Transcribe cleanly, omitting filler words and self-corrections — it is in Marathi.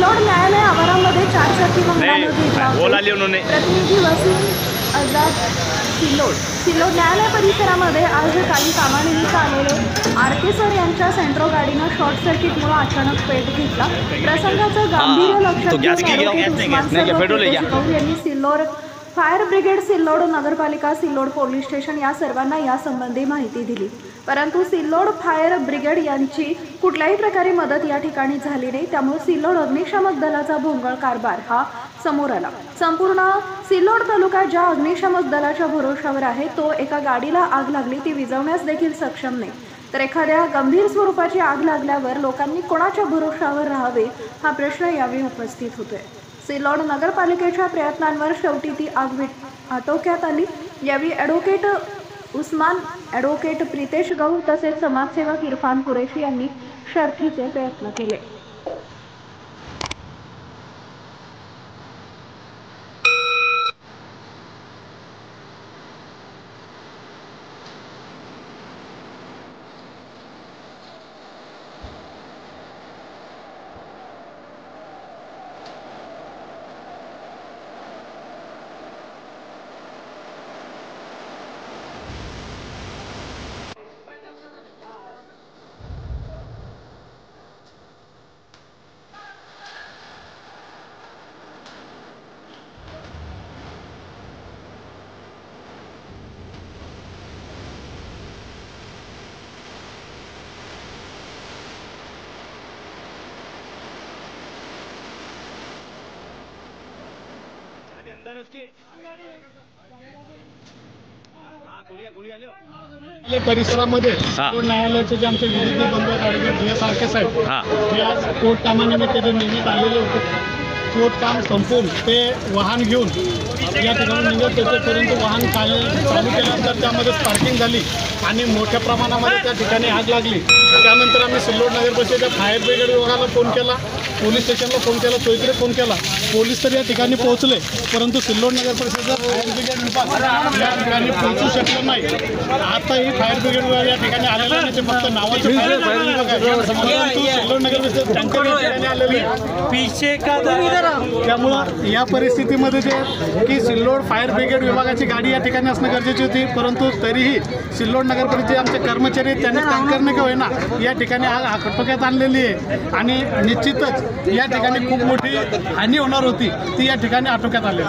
सिल्लोड न्यायालय आवारामध्ये चारचाकी वाहनानं घेतला प्रतिनिधी वसीम आझाद सिल्लोड न्यायालय परिसरामध्ये आज काही कामानिमित्त आलेले आरके सर यांच्या सेंट्रो गाडीनं शॉर्ट सर्किटमुळे अचानक पेट घेतला। प्रसंगाचं गांभीर्य लक्षात घेऊन यांनी सिल्लोड फायर ब्रिगेड सिल्लोड नगरपालिका सिल्लोड पोलीस स्टेशन या सर्वांना यासंबंधी माहिती दिली, परंतु सिल्लोड फायर ब्रिगेड यांची कुठल्याही प्रकारे मदत या ठिकाणी झाली नाही। त्यामुळे सिल्लोड अग्निशामक दलाचा भोंगळ कारभार हा समोर आला। संपूर्ण सिल्लोड तालुका ज्या अग्निशामक दलाच्या भरोशावर आहे तो एका गाडीला आग लागली ती विझवण्यास देखील सक्षम नाही, तर एखाद्या गंभीर स्वरूपाची आग लागल्यावर लोकांनी कोणाच्या भरोशावर राहावे हा प्रश्न यावेळी उपस्थित होतोय। सिल्लोड नगरपालिकेच्या प्रयत्नांवर शेवटी ती आग आटोक्यात आली। यावेळी ॲडव्होकेट उस्मान, ॲडव्होकेट प्रितेश गौर तसेच समाजसेवक इरफान कुरेशी यांनी शर्थीचे प्रयत्न केले। परिसरामध्ये न्यायालयाचे जे आमचे विरोधी बंधू ॲडव्होकेट सारखे साहेब ते आज कोर्ट कामानिमित्त जे नियमित आलेले होते, कोर्ट काम संपवून ते वाहन घेऊन या ठिकाणी निघत होते, परंतु वाहन चालू केल्यानंतर त्यामध्ये स्पार्किंग झाली आणि मोठ्या प्रमाणामध्ये त्या ठिकाणी आग लागली। त्यानंतर आम्ही सिल्लोड नगर परिषदेच्या फायर ब्रिगेड विभागाला फोन केला, पोलीस स्टेशनला फोन केला, चोईकडे फोन केला। पोलीस तर या ठिकाणी पोहोचले, परंतु सिल्लोड नगर परिषदेचा फायर ब्रिगेड विभाग या ठिकाणी पोहोचू शकलो नाही। आता ही फायर ब्रिगेड विभाग या ठिकाणी आलेला नाही, ते फक्त नावाचे फायर ब्रिगेड विभाग आहे, परंतु सिल्लोड नगर परिषद टँकर या ठिकाणी आलेले त्यामुळं या परिस्थितीमध्ये जे की सिल्लोड फायर ब्रिगेड विभागाची गाडी या ठिकाणी असणं गरजेची होती, परंतु तरीही सिल्लोड नगर परिषदेचे आमचे कर्मचारी त्यांनी टँकरने का होईना या ठिकाणी आग आटोक्यात आणलेली आहे आणि निश्चितच या ठिकाणी खूप मोठी हानी होणार होती ती या ठिकाणी आटोक्यात आली।